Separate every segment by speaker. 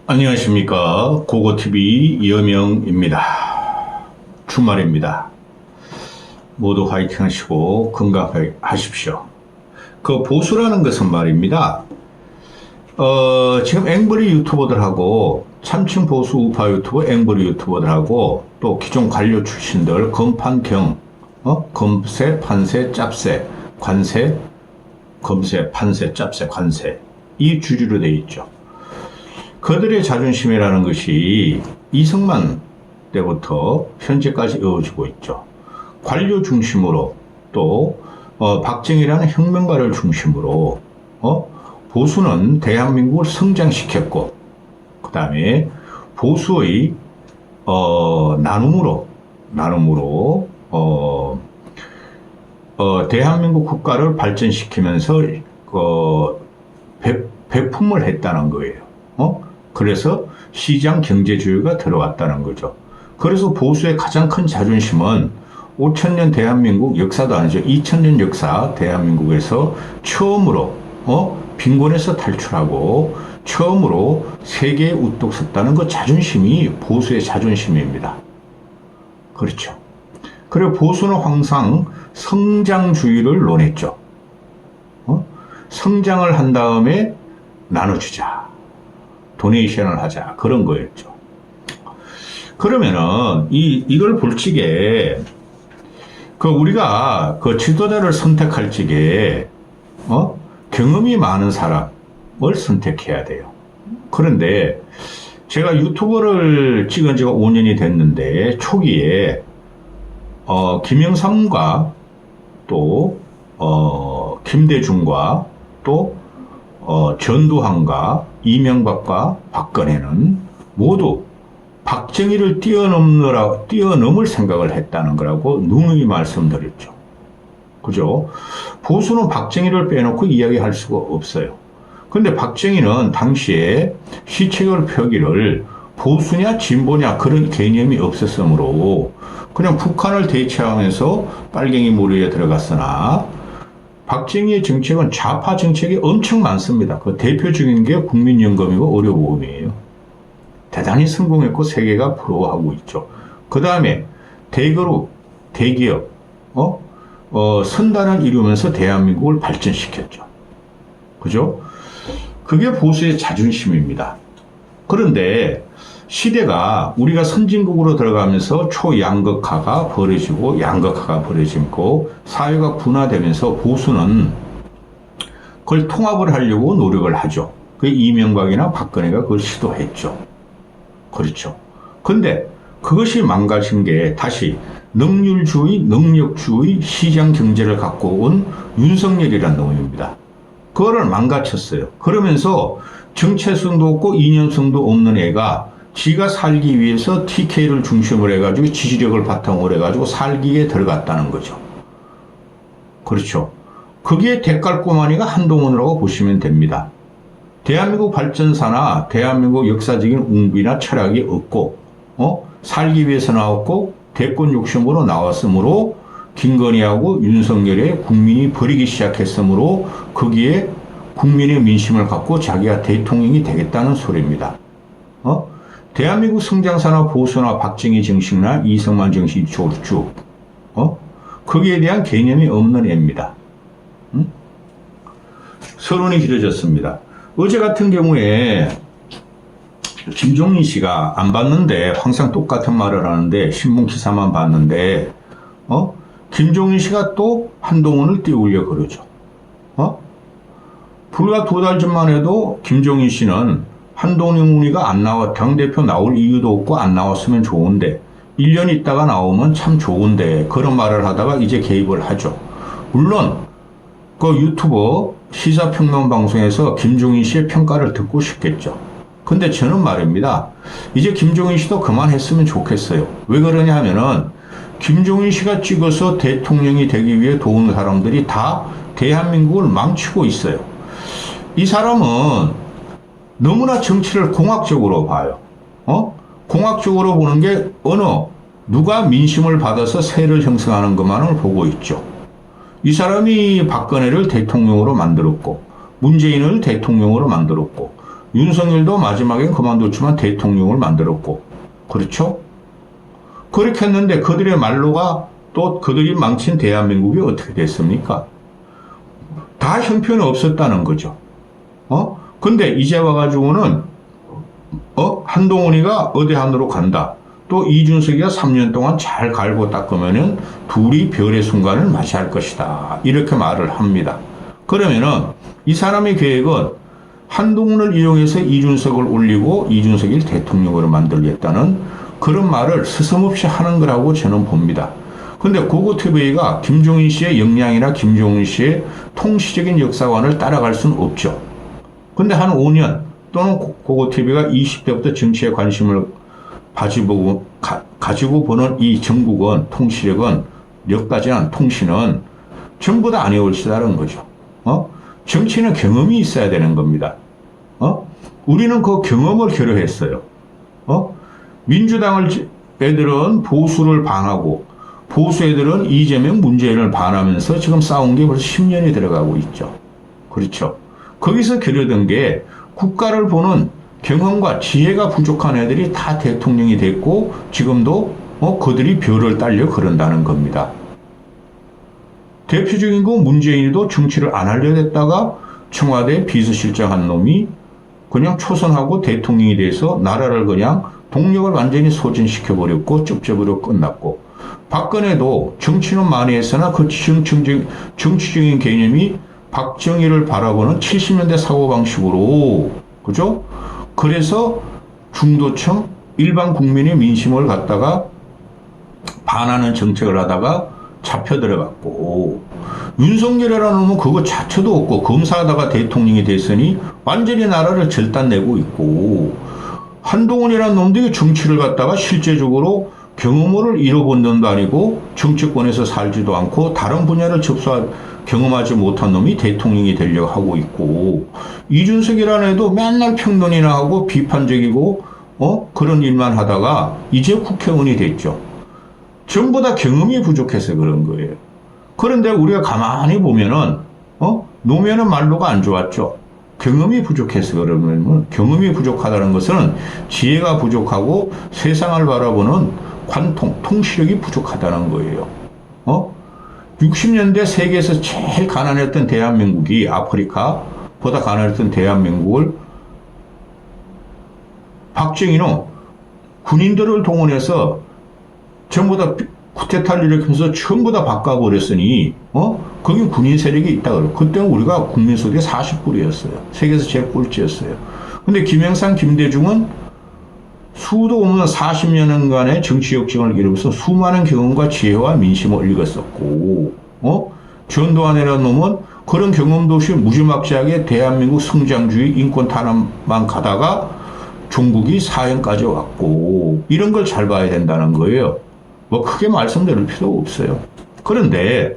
Speaker 1: 안녕하십니까. 고고TV 이여명입니다. 주말입니다. 모두 화이팅 하시고 건강하십시오. 그 보수라는 것은 말입니다. 지금 앵벌이 유튜버들하고 참칭 보수 우파 유튜버 앵벌이 유튜버들하고 또 기존 관료 출신들 검판경, 검세, 판세, 짭세, 관세, 검세, 판세, 짭세, 관세 이 주류로 되어 있죠. 그들의 자존심이라는 것이 이승만 때부터 현재까지 이어지고 있죠. 관료 중심으로 또 박정희라는 혁명가를 중심으로 보수는 대한민국을 성장시켰고 그 다음에 보수의 나눔으로 대한민국 국가를 발전시키면서 배품을 했다는 거예요. 그래서 시장 경제주의가 들어왔다는 거죠. 그래서 보수의 가장 큰 자존심은 5000년 대한민국 역사도 아니죠. 2000년 역사 대한민국에서 처음으로 빈곤에서 탈출하고 처음으로 세계에 우뚝 섰다는 그 자존심이 보수의 자존심입니다. 그렇죠. 그리고 보수는 항상 성장주의를 논했죠. 성장을 한 다음에 나눠주자. 도네이션을 하자. 그런 거였죠. 그러면은, 이걸 볼 적에, 우리가 지도자를 선택할 적에, 경험이 많은 사람을 선택해야 돼요. 그런데, 제가 유튜버를 찍은 지가 5년이 됐는데, 초기에, 김영삼과 또, 김대중과 또, 전두환과 이명박과 박근혜는 모두 박정희를 뛰어넘을 생각을 했다는 거라고 누누이 말씀드렸죠. 그죠? 보수는 박정희를 빼놓고 이야기할 수가 없어요. 근데 박정희는 당시에 시체결 표기를 보수냐 진보냐 그런 개념이 없었으므로 그냥 북한을 대체하면서 빨갱이 무리에 들어갔으나 박정희의 정책은 좌파 정책이 엄청 많습니다. 그 대표적인 게 국민연금이고 의료보험이에요. 대단히 성공했고 세계가 부러워하고 있죠. 그 다음에 대그룹, 대기업, 선단을 이루면서 대한민국을 발전시켰죠. 그죠? 그게 보수의 자존심입니다. 그런데 시대가 우리가 선진국으로 들어가면서 초양극화가 벌어지고 양극화가 벌어지고 사회가 분화되면서 보수는 그걸 통합을 하려고 노력을 하죠. 그 이명박이나 박근혜가 그걸 시도했죠. 그렇죠. 근데 그것이 망가진 게 다시 능률주의, 능력주의, 시장 경제를 갖고 온 윤석열이라는 놈입니다. 그거를 망가쳤어요. 그러면서 정체성도 없고 이념성도 없는 애가 지가 살기 위해서 TK를 중심으로 해가지고 지지력을 바탕으로 해가지고 살기에 들어갔다는 거죠. 그렇죠. 그게 대깔꼬마니가 한동훈이라고 보시면 됩니다. 대한민국 발전사나 대한민국 역사적인 웅비나 철학이 없고, 살기 위해서 나왔고, 대권 욕심으로 나왔으므로, 김건희하고 윤석열의 국민이 버리기 시작했으므로, 거기에 국민의 민심을 갖고 자기가 대통령이 되겠다는 소리입니다. 대한민국 성장사나 보수나 박정희 정신이나 이승만 정신 쭉, 거기에 대한 개념이 없는 애입니다. 서론이 길어졌습니다. 어제 같은 경우에 김종인 씨가 안 봤는데 항상 똑같은 말을 하는데 신문 기사만 봤는데 김종인 씨가 또 한동훈을 띄우려 그러죠. 불과 2달 전만 해도 김종인 씨는 한동훈이가 안 나와 당대표 나올 이유도 없고 안 나왔으면 좋은데 1년 있다가 나오면 참 좋은데 그런 말을 하다가 이제 개입을 하죠. 물론 그 유튜버 시사평론방송에서 김종인 씨의 평가를 듣고 싶겠죠. 근데 저는 말입니다. 이제 김종인 씨도 그만했으면 좋겠어요. 왜 그러냐 하면은 김종인 씨가 찍어서 대통령이 되기 위해 도운 사람들이 다 대한민국을 망치고 있어요. 이 사람은 너무나 정치를 공학적으로 봐요. 공학적으로 보는 게 누가 민심을 받아서 세를 형성하는 것만을 보고 있죠. 이 사람이 박근혜를 대통령으로 만들었고 문재인을 대통령으로 만들었고 윤석열도 마지막엔 그만뒀지만 대통령을 만들었고, 그렇죠? 그렇게 했는데 그들의 말로가 또 그들이 망친 대한민국이 어떻게 됐습니까? 다 형편이 없었다는 거죠. 근데 이제 와가지고는, 한동훈이가 어대한으로 간다. 또 이준석이가 3년 동안 잘 갈고 닦으면은 둘이 별의 순간을 맞이할 것이다. 이렇게 말을 합니다. 그러면은 이 사람의 계획은 한동훈을 이용해서 이준석을 올리고 이준석을 대통령으로 만들겠다는 그런 말을 스스럼없이 하는 거라고 저는 봅니다. 근데 고고TV가 김종인 씨의 역량이나 김종인 씨의 통시적인 역사관을 따라갈 수는 없죠. 근데 한 5년 또는 고고TV가 20대부터 정치에 관심을 가지고 보는 이 정국은, 통시력은, 역까지는 통신은 전부 다 안 해올시다는 거죠. 정치는 경험이 있어야 되는 겁니다. 우리는 그 경험을 결여했어요. 민주당을 애들은 보수를 반하고 보수 애들은 이재명 문재인을 반하면서 지금 싸운 게 벌써 10년이 들어가고 있죠. 그렇죠. 거기서 결여된 게 국가를 보는 경험과 지혜가 부족한 애들이 다 대통령이 됐고 지금도 그들이 별을 딸려 그런다는 겁니다. 대표적인 거 문재인이도 정치를 안 하려 했다가 청와대 비서실장 한 놈이 그냥 초선하고 대통령이 돼서 나라를 그냥 동력을 완전히 소진시켜버렸고 쩝쩝으로 끝났고, 박근혜도 정치는 많이 했으나 그 정치적인 개념이 박정희를 바라보는 70년대 사고방식으로, 그죠? 그래서 중도층 일반 국민의 민심을 갖다가 반하는 정책을 하다가 잡혀 들어갔고, 윤석열이라는 놈은 그거 자체도 없고 검사하다가 대통령이 됐으니 완전히 나라를 절단내고 있고, 한동훈이라는 놈들이 정치를 갖다가 실제적으로 경험을 잃어본 놈도 아니고 정치권에서 살지도 않고 다른 분야를 경험하지 못한 놈이 대통령이 되려고 하고 있고, 이준석이라는 애도 맨날 평론이나 하고 비판적이고 그런 일만 하다가 이제 국회의원이 됐죠. 전부 다 경험이 부족해서 그런 거예요. 그런데 우리가 가만히 보면은 노무현은 말로가 안 좋았죠. 경험이 부족해서 그러면, 경험이 부족하다는 것은 지혜가 부족하고 세상을 바라보는 관통, 통시력이 부족하다는 거예요. 60년대 세계에서 제일 가난했던 대한민국이 아프리카보다 가난했던 대한민국을 박정희는 군인들을 동원해서 전부 다 쿠데타를 일으키면서 전부 다 바꿔버렸으니 거기 군인 세력이 있다 그래요. 그때는 우리가 국민 소득의 40%였어요. 세계에서 제일 꼴찌였어요. 근데 김영삼, 김대중은 수도 없는 40년간의 정치 역정을 이루면서 수많은 경험과 지혜와 민심을 읽었었고, 전두환이라는 놈은 그런 경험도 없이 무지막지하게 대한민국 성장주의 인권 탄압만 가다가 종국이 사형까지 왔고, 이런 걸 잘 봐야 된다는 거예요. 뭐 크게 말씀드릴 필요 없어요. 그런데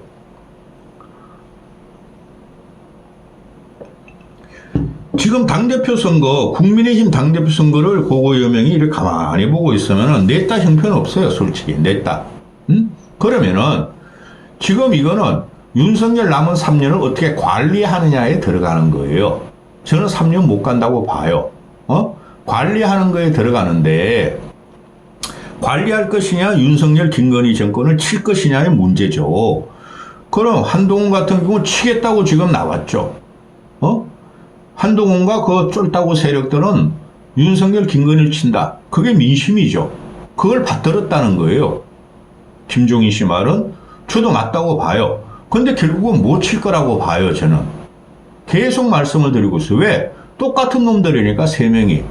Speaker 1: 지금 당대표 선거, 국민의힘 당대표 선거를 고고여명이 이렇게 가만히 보고 있으면 냈다 형편 없어요. 솔직히 냈다. 그러면은 지금 이거는 윤석열 남은 3년을 어떻게 관리하느냐에 들어가는 거예요. 저는 3년 못 간다고 봐요. 관리하는 거에 들어가는데, 관리할 것이냐 윤석열 김건희 정권을 칠 것이냐의 문제죠. 그럼 한동훈 같은 경우 치겠다고 지금 나왔죠. 한동훈과 그 쫄따구 세력들은 윤석열 김건희를 친다. 그게 민심이죠. 그걸 받들었다는 거예요. 김종인 씨 말은 저도 맞다고 봐요. 근데 결국은 못 칠 거라고 봐요. 저는 계속 말씀을 드리고 있어요. 왜? 똑같은 놈들이니까 세 명이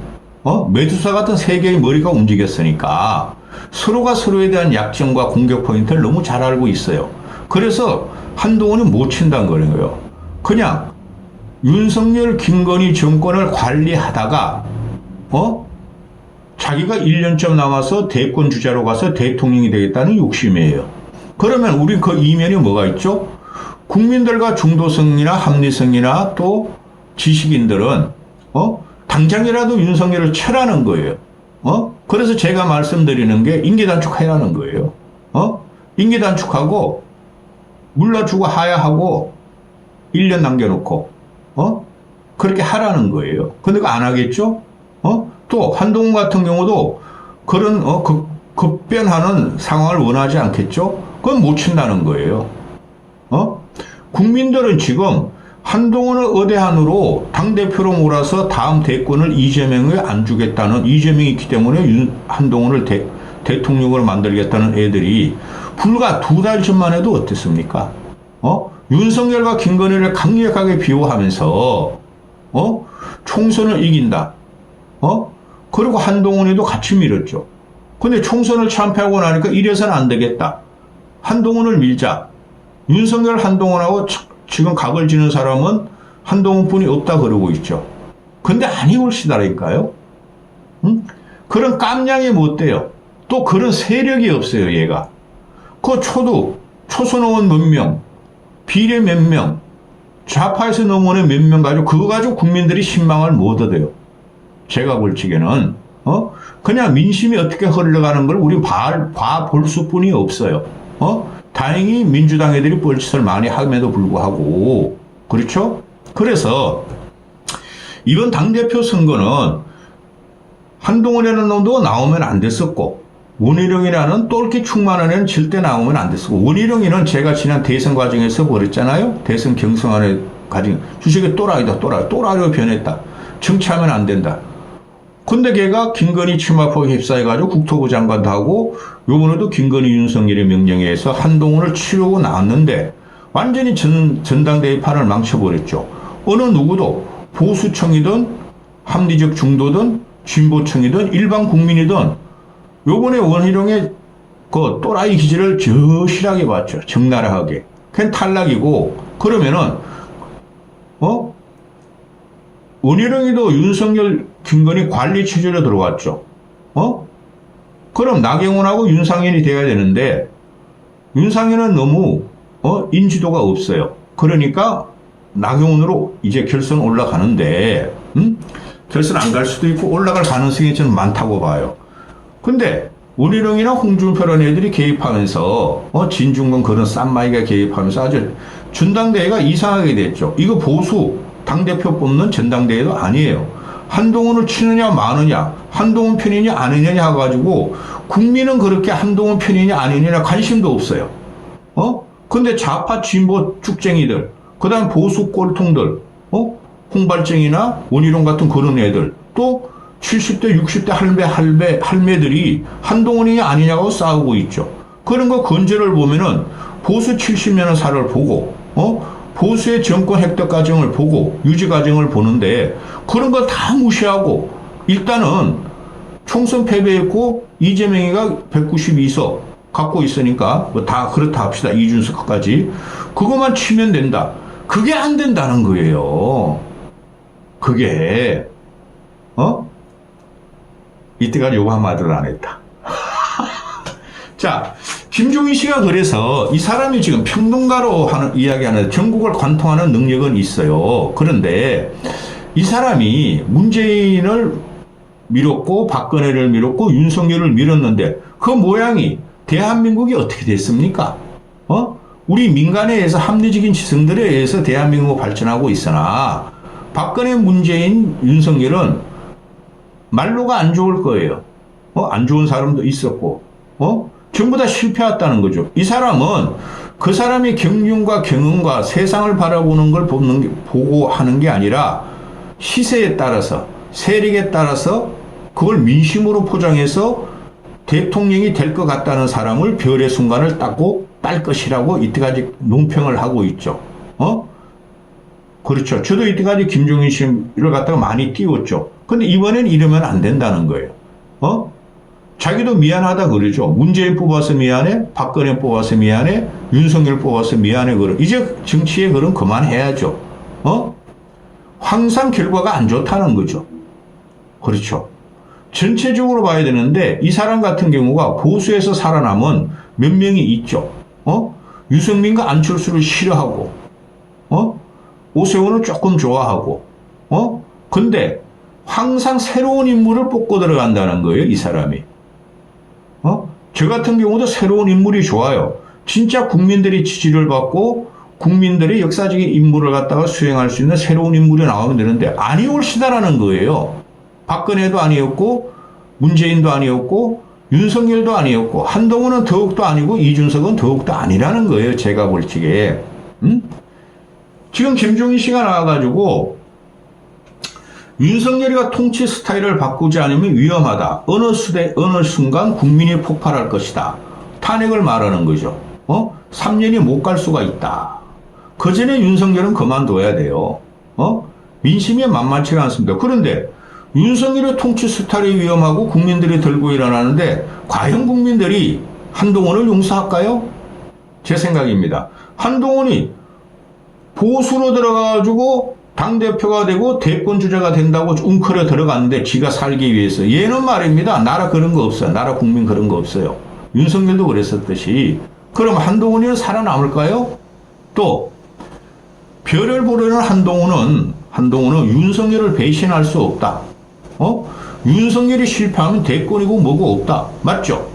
Speaker 1: 메두사 같은 세 개의 머리가 움직였으니까 서로가 서로에 대한 약점과 공격 포인트를 너무 잘 알고 있어요. 그래서 한동훈이 못 친다는 거예요. 그냥 윤석열 김건희 정권을 관리하다가 자기가 1년쯤 남아서 대권 주자로 가서 대통령이 되겠다는 욕심이에요. 그러면 우리 그 이면에 뭐가 있죠? 국민들과 중도성이나 합리성이나 또 지식인들은 당장이라도 윤석열을 쳐라는 거예요. 그래서 제가 말씀드리는 게 임기 단축하라는 거예요. 임기 단축하고 물러주고 하야하고 1년 남겨놓고 그렇게 하라는 거예요. 근데 그거 안 하겠죠? 또 한동훈 같은 경우도 그런 급변하는 상황을 원하지 않겠죠? 그건 못 친다는 거예요. 국민들은 지금 한동훈을 의대한으로 당대표로 몰아서 다음 대권을 이재명에 안 주겠다는, 이재명이 있기 때문에 한동훈을 대통령으로 만들겠다는 애들이 불과 2달 전만 해도 어땠습니까? 윤석열과 김건희를 강력하게 비호하면서 총선을 이긴다. 그리고 한동훈이도 같이 밀었죠. 근데 총선을 참패하고 나니까 이래서는 안 되겠다. 한동훈을 밀자. 윤석열 한동훈하고 지금 각을 지는 사람은 한동훈뿐이 없다 그러고 있죠. 근데 아니올시다라니까요. 그런 깜냥이 못 돼요. 또 그런 세력이 없어요, 얘가. 그 초선 의원 몇 명, 비례 몇 명, 좌파에서 넘어오는 몇 명 가지고 그거 가지고 국민들이 신망을 못 얻어요. 제가 볼 적에는 그냥 민심이 어떻게 흘러가는 걸 우리 봐볼 수뿐이 없어요. 다행히 민주당 애들이 뻘짓을 많이 함에도 불구하고, 그렇죠? 그래서 이번 당대표 선거는 한동훈이라는 놈도 나오면 안 됐었고, 원희룡이라는 똘끼 충만한 애는 절대 나오면 안 됐었고, 원희룡이는 제가 지난 대선 과정에서 버렸잖아요. 대선 경선안에 가진 주식의 또라이로 변했다. 정치하면 안 된다. 근데 걔가 김건희 치마포에 휩싸여가지고 국토부 장관도 하고, 요번에도 김건희 윤석열의 명령에 의해서 한동훈을 치르고 나왔는데, 완전히 전당대회 판을 망쳐버렸죠. 어느 누구도 보수층이든 합리적 중도든 진보층이든 일반 국민이든 요번에 원희룡의 그 또라이 기질을 저실하게 봤죠. 적나라하게. 그냥 탈락이고, 그러면은 원희룡이도 윤석열, 김건희 관리 체제로 들어왔죠. 그럼 나경원하고 윤상현이 돼야 되는데, 윤상현은 너무 인지도가 없어요. 그러니까 나경원으로 이제 결선 올라가는데, 결선 안 갈 수도 있고 올라갈 가능성이 저는 많다고 봐요. 근데 원희룡이나 홍준표라는 애들이 개입하면서 진중권 그런 쌈마이가 개입하면서 아주 전당대회가 이상하게 됐죠. 이거 보수 당대표 뽑는 전당대회도 아니에요. 한동훈을 치느냐 마느냐, 한동훈 편이냐 아니냐 해가지고 국민은 그렇게 한동훈 편이냐 아니냐 관심도 없어요. 근데 좌파 진보 쭉쟁이들, 그 다음 보수 꼴통들, 홍발쟁이나 원희룡 같은 그런 애들, 또 70대 60대 할매들이 한동훈이냐 아니냐고 싸우고 있죠. 그런 거 건재를 보면은 보수 70년의 살을 보고 보수의 정권 획득 과정을 보고 유지 과정을 보는데, 그런 거 다 무시하고 일단은 총선 패배했고 이재명이가 192석 갖고 있으니까 뭐 다 그렇다 합시다. 이준석까지 그것만 치면 된다. 그게 안 된다는 거예요. 그게 이때까지 요거 한마디를 안 했다. 자, 김종인 씨가 그래서 이 사람이 지금 평론가로 이야기하는 전국을 관통하는 능력은 있어요. 그런데 이 사람이 문재인을 밀었고 박근혜를 밀었고 윤석열을 밀었는데 그 모양이 대한민국이 어떻게 됐습니까? 우리 민간에 의해서 합리적인 지성들에 의해서 대한민국이 발전하고 있으나 박근혜, 문재인, 윤석열은 말로가 안 좋을 거예요. 안 좋은 사람도 있었고, 전부 다 실패했다는 거죠. 이 사람은 그 사람의 경륜과 경험과 세상을 바라보는 걸 보고 하는 게 아니라 시세에 따라서, 세력에 따라서 그걸 민심으로 포장해서 대통령이 될 것 같다는 사람을 별의 순간을 따고 딸 것이라고 이때까지 논평을 하고 있죠. 그렇죠. 저도 이때까지 김종인 씨를 갖다가 많이 띄웠죠. 근데 이번엔 이러면 안 된다는 거예요. 자기도 미안하다 그러죠. 문재인 뽑아서 미안해, 박근혜 뽑아서 미안해, 윤석열 뽑아서 미안해 그러. 이제 정치에 그럼 그만해야죠. 항상 결과가 안 좋다는 거죠. 그렇죠. 전체적으로 봐야 되는데 이 사람 같은 경우가 보수에서 살아남은 몇 명이 있죠. 유승민과 안철수를 싫어하고, 오세훈을 조금 좋아하고, 근데 항상 새로운 인물을 뽑고 들어간다는 거예요, 이 사람이. 저 같은 경우도 새로운 인물이 좋아요. 진짜 국민들이 지지를 받고 국민들의 역사적인 임무를 갖다가 수행할 수 있는 새로운 인물이 나오면 되는데 아니올시다라는 거예요. 박근혜도 아니었고 문재인도 아니었고 윤석열도 아니었고 한동훈은 더욱도 아니고 이준석은 더욱도 아니라는 거예요. 제가 볼 적에. 지금 김종인 씨가 나와가지고 윤석열이가 통치 스타일을 바꾸지 않으면 위험하다. 어느 순간 국민이 폭발할 것이다. 탄핵을 말하는 거죠. 3년이 못 갈 수가 있다. 그 전에 윤석열은 그만둬야 돼요. 민심이 만만치가 않습니다. 그런데 윤석열의 통치 스타일이 위험하고 국민들이 들고 일어나는데 과연 국민들이 한동훈을 용서할까요? 제 생각입니다. 한동훈이 보수로 들어가가지고 당대표가 되고 대권 주자가 된다고 웅크려 들어갔는데 지가 살기 위해서 얘는 말입니다. 나라 그런 거 없어요. 나라 국민 그런 거 없어요. 윤석열도 그랬었듯이. 그럼 한동훈이는 살아남을까요? 또 별을 보려는 한동훈은 윤석열을 배신할 수 없다. 윤석열이 실패하면 대권이고 뭐고 없다. 맞죠?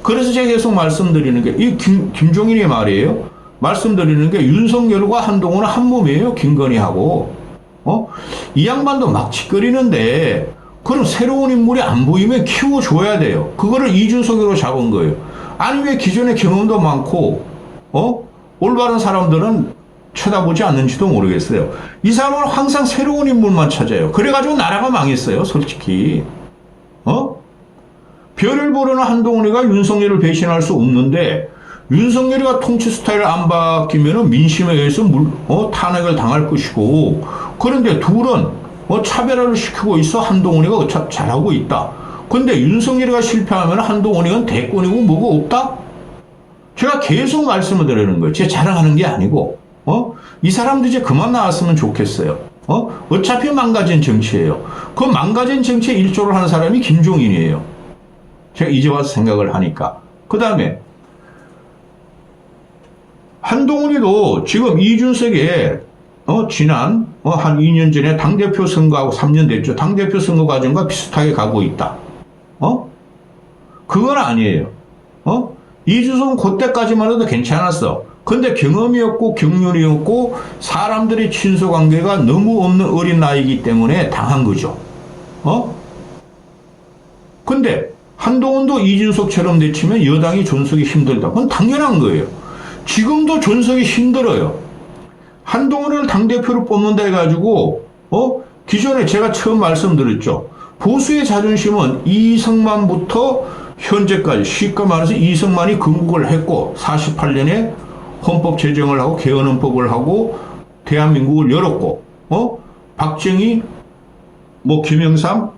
Speaker 1: 그래서 제가 계속 말씀드리는 게 이 김종인의 말이에요. 말씀드리는 게 윤석열과 한동훈은 한 몸이에요. 김건희하고. 이 양반도 막 짓거리는데 그럼 새로운 인물이 안 보이면 키워줘야 돼요. 그거를 이준석으로 잡은 거예요. 아니 왜 기존에 경험도 많고 올바른 사람들은 쳐다보지 않는지도 모르겠어요. 이 사람은 항상 새로운 인물만 찾아요. 그래가지고 나라가 망했어요. 솔직히. 별을 보려는 한동훈이가 윤석열을 배신할 수 없는데 윤석열이가 통치 스타일을 안 바뀌면 민심에 의해서 탄핵을 당할 것이고 그런데 둘은 차별화를 시키고 있어. 한동훈이가 잘하고 있다. 근데 윤석열이가 실패하면 한동훈이는 대권이고 뭐고 없다? 제가 계속 말씀을 드리는 거예요. 제가 자랑하는 게 아니고 이 사람도 이제 그만 나왔으면 좋겠어요. 어차피 망가진 정치예요. 그 망가진 정치에 일조를 하는 사람이 김종인이에요. 제가 이제 와서 생각을 하니까. 그 다음에 한동훈이도 지금 이준석의 지난 한 2년 전에 당대표 선거하고 3년 됐죠. 당대표 선거 과정과 비슷하게 가고 있다. 그건 아니에요. 이준석은 그때까지만 해도 괜찮았어. 근데 경험이 없고 경륜이 없고 사람들의 친소 관계가 너무 없는 어린 나이이기 때문에 당한 거죠. 근데 한동훈도 이준석처럼 내치면 여당이 존속이 힘들다. 그건 당연한 거예요. 지금도 존속이 힘들어요. 한동훈을 당대표로 뽑는다 해가지고 기존에 제가 처음 말씀드렸죠. 보수의 자존심은 이승만부터 현재까지 쉽게 말해서 이승만이 건국을 했고 48년에 헌법 제정을 하고 개헌헌법을 하고 대한민국을 열었고 박정희 김영삼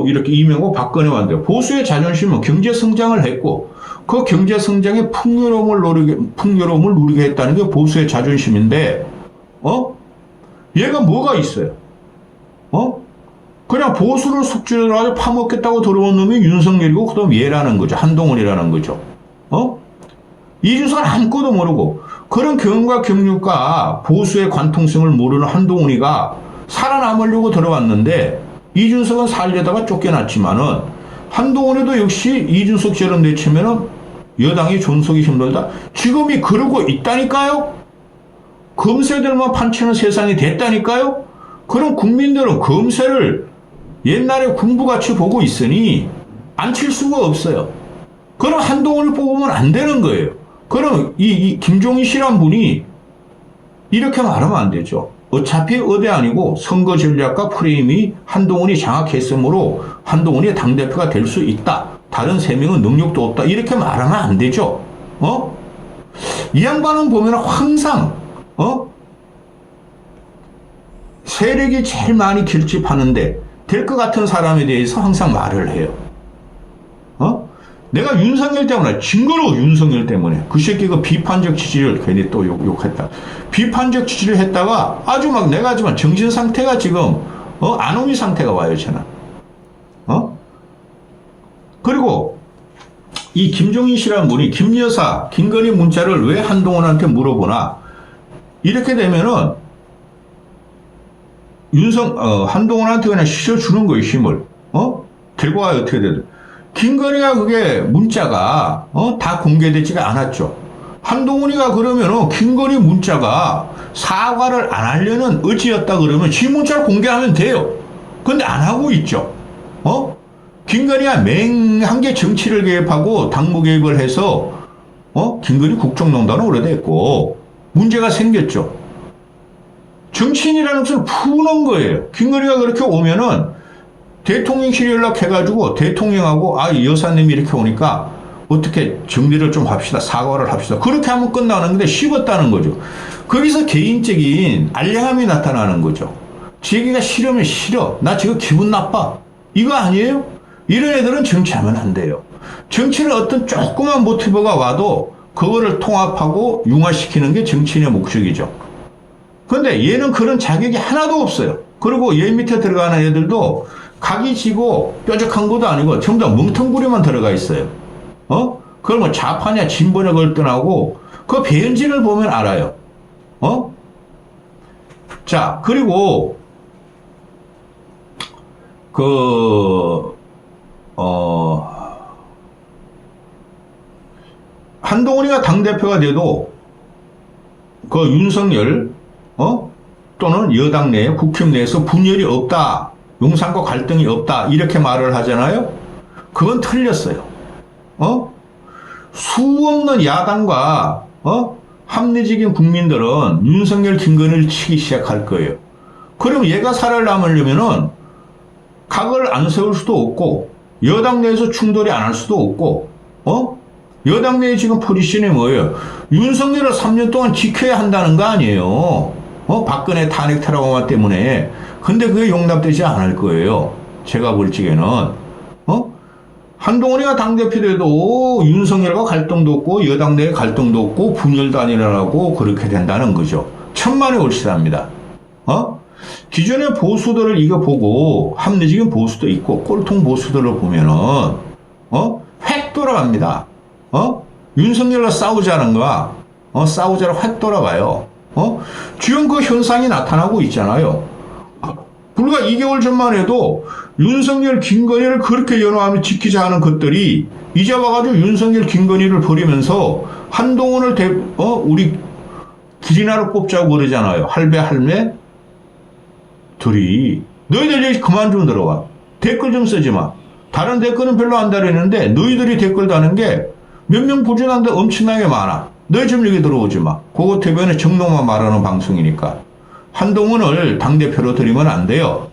Speaker 1: 이렇게 이명호 박근혜 왔는데 보수의 자존심은 경제 성장을 했고 그 경제 성장의 풍요로움을 누리게 했다는 게 보수의 자존심인데 얘가 뭐가 있어요? 그냥 보수를 숙주로 아주 파먹겠다고 들어온 놈이 윤석열이고 그다음 얘라는 거죠. 한동훈이라는 거죠. 이준석은 아무것도 모르고 그런 경험과 경륜과 보수의 관통성을 모르는 한동훈이가 살아남으려고 들어왔는데 이준석은 살려다가 쫓겨났지만은 한동훈에도 역시 이준석처럼 내치면은 여당이 존속이 힘들다. 지금이 그러고 있다니까요. 검세들만 판치는 세상이 됐다니까요. 그럼 국민들은 검세를 옛날에 군부같이 보고 있으니 안 칠 수가 없어요. 그럼 한동훈을 뽑으면 안 되는 거예요. 그럼 이 김종인 씨란 분이 이렇게 말하면 안 되죠. 어차피 의대 아니고 선거 전략과 프레임이 한동훈이 장악했으므로 한동훈이 당대표가 될 수 있다. 다른 3명은 능력도 없다. 이렇게 말하면 안 되죠. 이 양반은 보면 항상 세력이 제일 많이 결집하는데 될 것 같은 사람에 대해서 항상 말을 해요. 내가 윤석열 때문에 징그러워. 윤석열 때문에 그 새끼가 비판적 지지를 괜히 또 욕했다. 비판적 지지를 했다가 아주 막 내가 하지만 정신 상태가 지금 아노미 상태가 와요. 저는 그리고 이 김종인 씨라는 분이 김여사 김건희 문자를 왜 한동훈한테 물어보나 이렇게 되면은 한동훈한테 그냥 씌워주는 거예요. 힘을 들고 와요. 어떻게 되든 김건희가 그게 문자가 다 공개되지가 않았죠. 한동훈이가 그러면은 김건희 문자가 사과를 안 하려는 의지였다 그러면 지 문자를 공개하면 돼요. 근데 안 하고 있죠. 김건희가 맹한게 정치를 개입하고 당무 개입을 해서 김건희 국정농단은 오래됐고 문제가 생겼죠. 정치인이라는 것을 푸는 거예요. 김건희가 그렇게 오면은 대통령실 연락해가지고 대통령하고 여사님이 이렇게 오니까 어떻게 정리를 좀 합시다. 사과를 합시다. 그렇게 하면 끝나는데 씹었다는 거죠. 거기서 개인적인 알량함이 나타나는 거죠. 자기가 싫으면 싫어. 나 지금 기분 나빠. 이거 아니에요? 이런 애들은 정치하면 안 돼요. 정치는 어떤 조그만 모티브가 와도 그거를 통합하고 융화시키는 게 정치인의 목적이죠. 근데 얘는 그런 자격이 하나도 없어요. 그리고 얘 밑에 들어가는 애들도 각이 지고 뾰족한 것도 아니고 전부 다 뭉텅구리만 들어가 있어요. 그걸 뭐 좌파냐 진보냐 그걸 떠나고 그 배현진을 보면 알아요. 자, 그리고 한동훈이가 당대표가 돼도 그 윤석열 또는 여당 내 국힘 내에서 분열이 없다. 용산과 갈등이 없다. 이렇게 말을 하잖아요. 그건 틀렸어요. 수없는 야당과 합리적인 국민들은 윤석열 김건희를 치기 시작할 거예요. 그럼 얘가 살아남으려면은 각을 안 세울 수도 없고 여당 내에서 충돌이 안 할 수도 없고 여당 내에 지금 포지션이 뭐예요? 윤석열을 3년 동안 지켜야 한다는 거 아니에요. 박근혜 탄핵 트라우마 때문에. 근데 그게 용납되지 않을 거예요. 제가 볼 적에는. 한동훈이가 당대표 돼도 윤석열과 갈등도 없고 여당 내에 갈등도 없고 분열도 안 일어나고 그렇게 된다는 거죠. 천만에 올시답니다. 기존의 보수들을 이거 보고 합리적인 보수도 있고 꼴통 보수들을 보면은 획 돌아갑니다. 윤석열과 싸우자는 거야. 싸우자로 획 돌아가요. 지금 그 현상이 나타나고 있잖아요. 불과 2개월 전만 해도 윤석열 김건희를 그렇게 연호하며 지키자 하는 것들이 이제 와가지고 윤석열 김건희를 버리면서 한동훈을 우리 길이나로 뽑자고 그러잖아요. 할배 할매 둘이. 너희들 이제 그만 좀 들어와. 댓글 좀 쓰지 마. 다른 댓글은 별로 안 달리는데 너희들이 댓글 다는 게 몇 명 보존한데 엄청나게 많아. 너희 좀 여기 들어오지 마. 그거 대변에 정론만 말하는 방송이니까. 한동훈을 당대표로 들이면 안 돼요.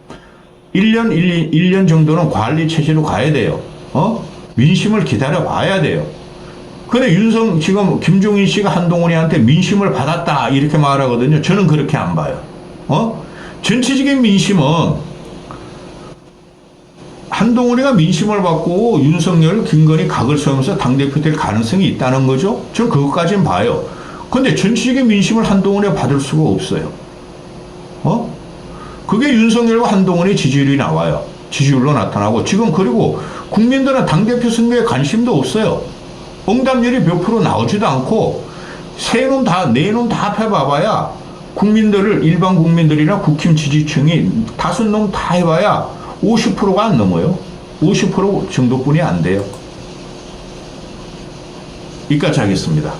Speaker 1: 1년 정도는 관리 체제로 가야 돼요. 민심을 기다려 봐야 돼요. 근데 지금 김종인 씨가 한동훈이한테 민심을 받았다 이렇게 말하거든요. 저는 그렇게 안 봐요. 전체적인 민심은 한동훈이가 민심을 받고 윤석열, 김건희 각을 세우면서 당대표 될 가능성이 있다는 거죠. 저는 그것까지는 봐요. 근데 전체적인 민심을 한동훈이 받을 수가 없어요. 그게 윤석열과 한동훈의 지지율이 나와요. 지지율로 나타나고 지금 그리고 국민들은 당대표 선거에 관심도 없어요. 응답률이 몇 프로 나오지도 않고 내놓은 다 해봐봐야 국민들을 일반 국민들이나 국힘 지지층이 다섯 놈 다 해봐야 50%가 안 넘어요. 50% 정도뿐이 안 돼요. 여기까지 하겠습니다.